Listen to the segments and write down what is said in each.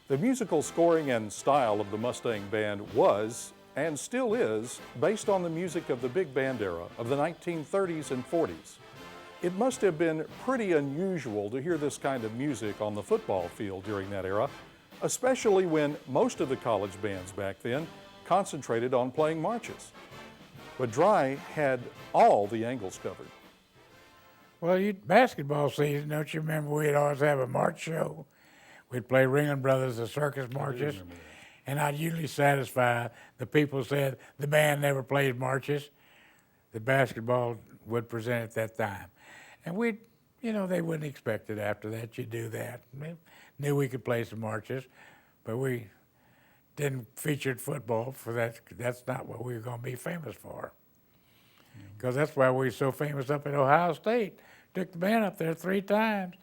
The musical scoring and style of the Mustang Band was, and still is, based on the music of the big band era of the 1930s and 40s. It must have been pretty unusual to hear this kind of music on the football field during that era, especially when most of the college bands back then concentrated on playing marches. But Dry had all the angles covered. Well, basketball season, don't you remember we'd always have a march show? We'd play Ringling Brothers, the circus marches, and I'd usually satisfy the people who said the band never plays marches. The basketball would present at that time. And they wouldn't expect it after that, you'd do that. We knew we could play some marches, but we didn't feature football for that. That's not what we were going to be famous for. Because that's why we were so famous up at Ohio State. Took the band up there 3 times,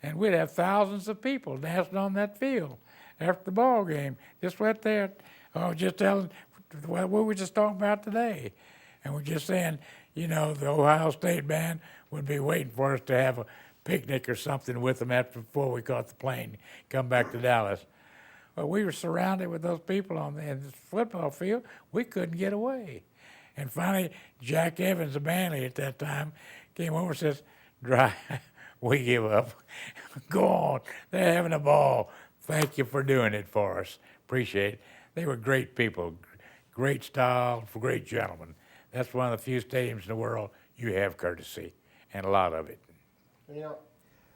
and we'd have thousands of people dancing on that field after the ball game. Just right there, just telling what we were just talking about today. And we're just saying, the Ohio State band would be waiting for us to have a picnic or something with them before we caught the plane, come back to Dallas. Well, we were surrounded with those people in the football field. We couldn't get away. And finally, Jack Evans, the band leader at that time, came over and says, Dry, we give up. Go on. They're having a ball. Thank you for doing it for us. Appreciate it. They were great people, great style, great gentlemen. That's one of the few stadiums in the world you have courtesy, and a lot of it.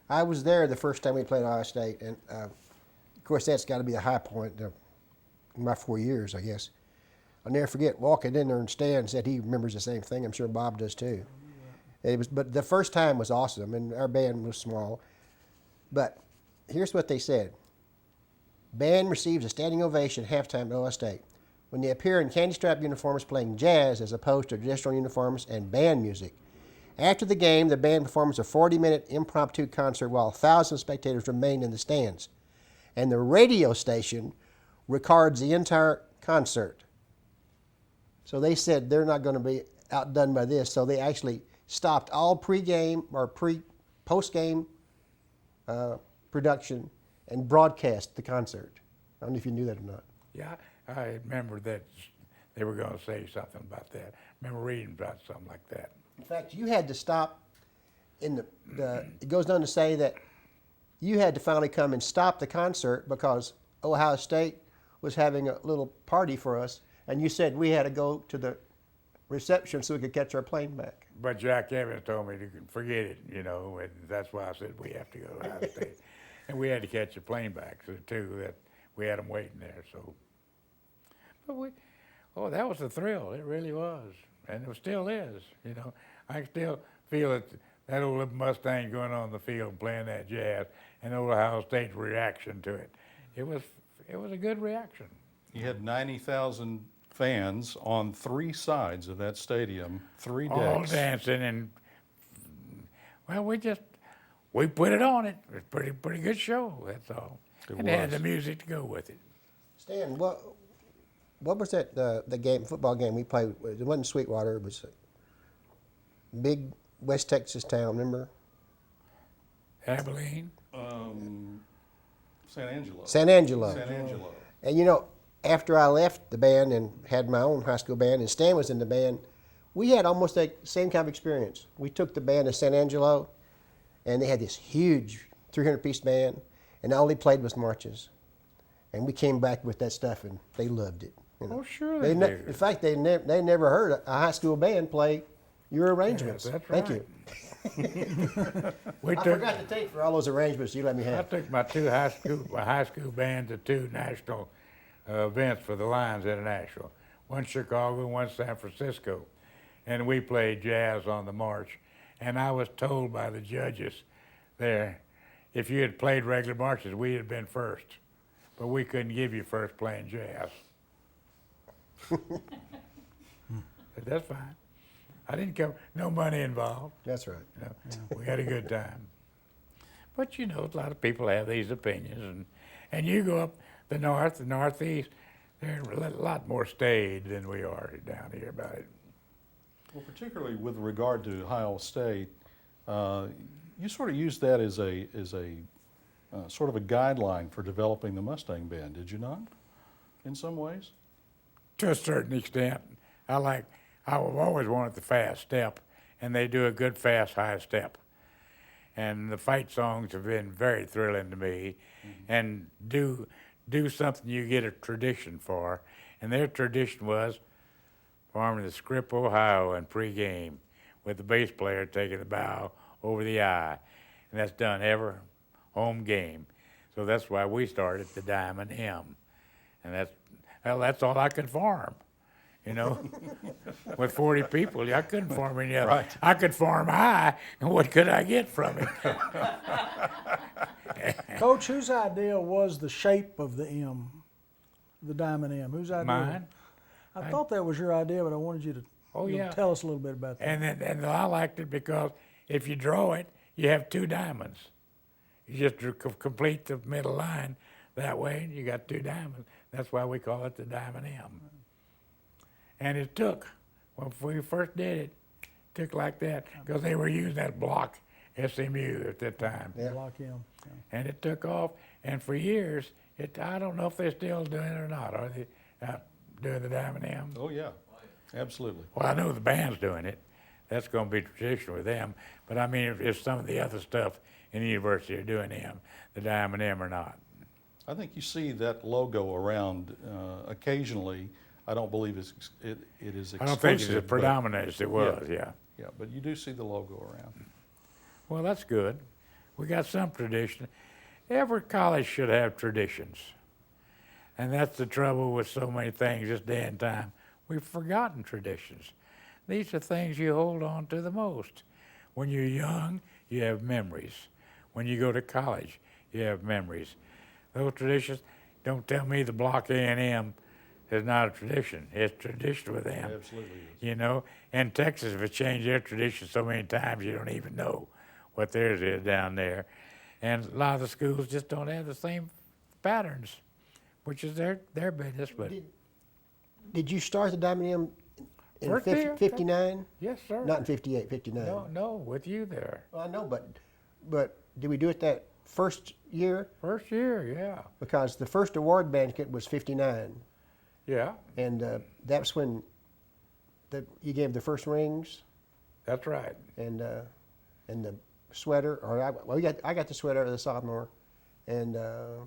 I was there the first time we played Ohio State, and of course that's got to be the high point of my 4 years, I guess. I'll never forget walking in there, and Stan said he remembers the same thing. I'm sure Bob does too. But the first time was awesome, and our band was small. But here's what they said. Band receives a standing ovation halftime at Ohio State when they appear in candy strap uniforms playing jazz as opposed to traditional uniforms and band music. After the game, the band performs a 40-minute impromptu concert while thousands of spectators remain in the stands. And the radio station records the entire concert. So they said they're not going to be outdone by this, so they actually stopped all pre-game or post-game production and broadcast the concert. I don't know if you knew that or not. Yeah, I remember that they were going to say something about that. I remember reading about something like that. In fact, you had to stop it goes on to say that you had to finally come and stop the concert because Ohio State was having a little party for us, and you said we had to go to the reception so we could catch our plane back. But Jack Evans told me to forget it, and that's why I said we have to go to Ohio State. And we had to catch a plane back, too, that we had them waiting there, so. But that was a thrill, it really was, and it still is, I still feel that old Mustang going on the field playing that jazz and old Ohio State's reaction to it. It was a good reaction. You had 90,000 fans on 3 sides of that stadium, 3 decks. All dancing, and we put it on it. It was a pretty good show, that's all. It had the music to go with it. Stan, what was that the football game we played? It wasn't Sweetwater, it was a big West Texas town, remember? Abilene? San Angelo. San Angelo. San Angelo. And after I left the band and had my own high school band, and Stan was in the band, we had almost that same kind of experience. We took the band to San Angelo, and they had this huge 300-piece band, and all they played was marches. And we came back with that stuff, and they loved it. Oh, sure they did. In fact, they never heard a high school band play your arrangements. Yes, that's Thank right. you. I forgot to take for all those arrangements you let me have. I took my high school band to 2 national events for the Lions International. One Chicago, one San Francisco. And we played jazz on the march. And I was told by the judges there, if you had played regular marches, we'd have been first. But we couldn't give you first playing jazz. But that's fine. I didn't come, no money involved. That's right. We had a good time. But a lot of people have these opinions, and you go up the northeast, they're a lot more staid than we are down here about it. Well, particularly with regard to Ohio State, you sort of use that as a sort of a guideline for developing the Mustang Band, did you not? In some ways? To a certain extent. I've always wanted the fast step, and they do a good fast high step. And the fight songs have been very thrilling to me, and do something you get a tradition for. And their tradition was performing the Script, Ohio, in pregame, with the bass player taking the bow over the eye, and that's done every home game. So that's why we started the Diamond M, and that's all I could farm. You know, with 40 people, I couldn't farm any other. Right. I could farm high, and what could I get from it? Coach, whose idea was the shape of the M, the Diamond M? Whose idea? Mine. I thought that was your idea, but I wanted you to tell us a little bit about that. And I liked it because if you draw it, you have two diamonds. You just complete the middle line that way, and you got two diamonds. That's why we call it the Diamond M. And it took, when we first did it, took like that, because they were using that block SMU at that time. Yeah. Block M. Yeah. And it took off, and for years, I don't know if they're still doing it or not. Are they doing the Diamond M? Oh, yeah, absolutely. Well, I know the band's doing it. That's going to be traditional with them. But I mean, if some of the other stuff in the university are doing the Diamond M or not. I think you see that logo around occasionally. I don't believe it is exclusive. I don't think it's as but- predominant as it was, yeah. Yeah, but you do see the logo around. Well, that's good. We got some tradition. Every college should have traditions. And that's the trouble with so many things this day and time. We've forgotten traditions. These are things you hold on to the most. When you're young, you have memories. When you go to college, you have memories. Those traditions, don't tell me the block A&M is not a tradition. It's tradition with them. It absolutely is. You know, in Texas, have changed their tradition so many times you don't even know what theirs is down there. And a lot of the schools just don't have the same patterns, which is their business. But Did you start the Diamond M in First year. 59? yes, sir. Not in 58, 59. No, with you there. Well, I know, but did we do it that first year? First year, yeah. Because the first award banquet was 59, Yeah, and that's when you gave the first rings that's right. and the sweater. I got the sweater of the sophomore, and the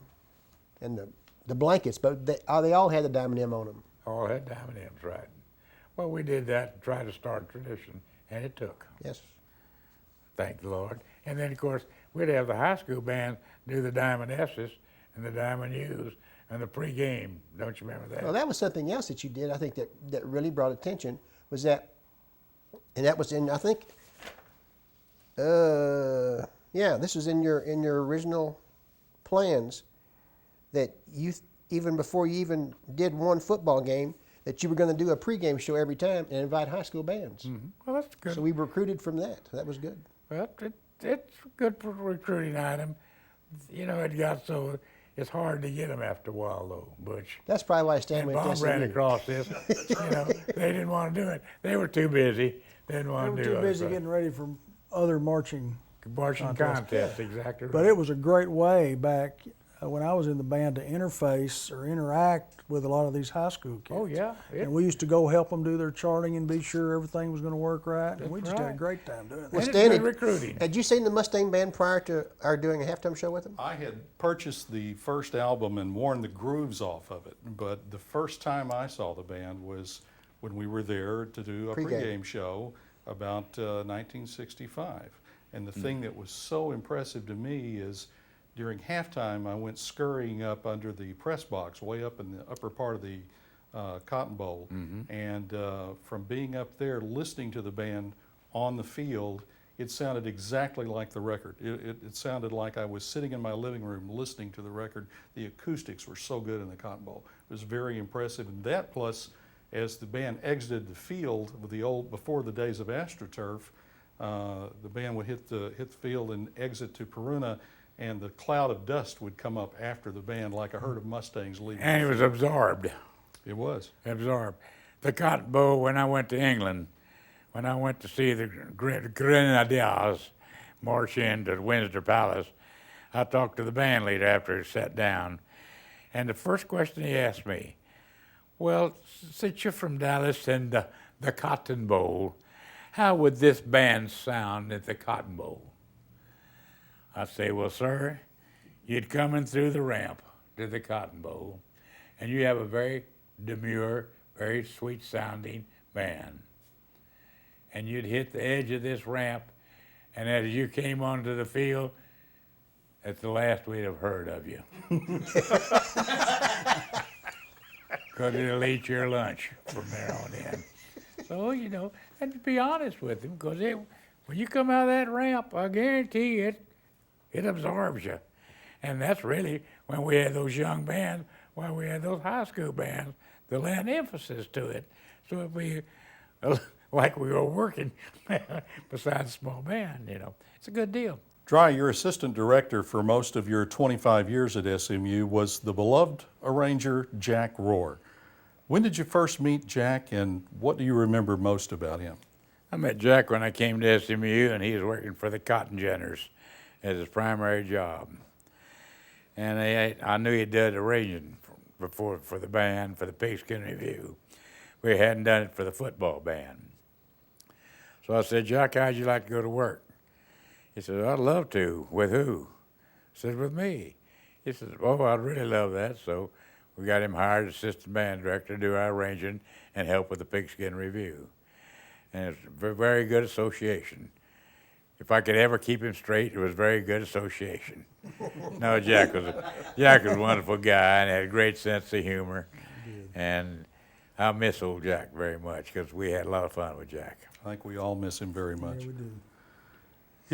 blankets, but they all had the Diamond M on them. All had Diamond M's, right. Well, we did that, tried to start a tradition, and it took. Yes. Thank the Lord. And then, of course, we'd have the high school band do the Diamond S's and the Diamond U's and the pregame. Don't you remember that? Well, that was something else that you did. I think that really brought attention was that, and that was in this was in your original plans that you even before you even did one football game that you were going to do a pregame show every time and invite high school bands. Mhm. Well, that's good. So we recruited from that. That was good. Well, it's a good recruiting item. You know, it got so it's hard to get them after a while, though, Butch. That's probably why Stan And went Bob to ran SMU. across this. You know, they didn't want to do it. They were too busy. They didn't They want were to do too it. busy getting ready for other marching. Marching contest, exactly right. But it was a great way back when I was in the band to interface or interact with a lot of these high school kids. Oh, yeah. And we used to go help them do their charting and be sure everything was going to work right. And we That's just had a right. great time doing And that. it's Stan, good recruiting. Had you seen the Mustang Band prior to our doing a halftime show with them? I had purchased the first album and worn the grooves off of it, but the first time I saw the band was when we were there to do a Pre-game. pregame show about 1965. And the thing that was so impressive to me is during halftime, I went scurrying up under the press box, way up in the upper part of the Cotton Bowl. And from being up there listening to the band on the field, it sounded exactly like the record. It sounded like I was sitting in my living room listening to the record. The acoustics were so good in the Cotton Bowl. It was very impressive. And that plus, as the band exited the field with the old, before the days of AstroTurf, the band would hit the field and exit to Peruna, and the cloud of dust would come up after the band like a herd of Mustangs leaving. And it was absorbed. It was. Absorbed. The Cotton Bowl, when I went to England, when I went to see the Grenadiers march into Windsor Palace, I talked to the band leader after he sat down, and the first question he asked me, well, since you're from Dallas and the Cotton Bowl, how would this band sound at the Cotton Bowl? I say, well, sir, you'd come in through the ramp to the Cotton Bowl, and you have a very demure, very sweet-sounding band. And you'd hit the edge of this ramp, and as you came onto the field, that's the last we'd have heard of you. Because it'll eat your lunch from there on in. So, you know, and to be honest with them, because when you come out of that ramp, I guarantee it absorbs you. And that's really when we had those young bands, why we had those high school bands, to lend emphasis to it. So it'd be like we were working besides a small band, you know. It's a good deal. Dry, your assistant director for most of your 25 years at SMU was the beloved arranger Jack Rohr. When did you first meet Jack, and what do you remember most about him? I met Jack when I came to SMU, and he was working for the Cotton Ginners as his primary job. And I knew he'd done arranging before for the band, for the Pigskin Review. We hadn't done it for the football band. So I said, Jack, how'd you like to go to work? He said, I'd love to. With who? I said, with me. He said, oh, I'd really love that. So we got him hired as assistant band director to do our arranging and help with the Pigskin Review. And it's a very good association. If I could ever keep him straight, it was very good association. No, Jack was a wonderful guy and had a great sense of humor. And I miss old Jack very much because we had a lot of fun with Jack. I think we all miss him very much. Yeah, we do.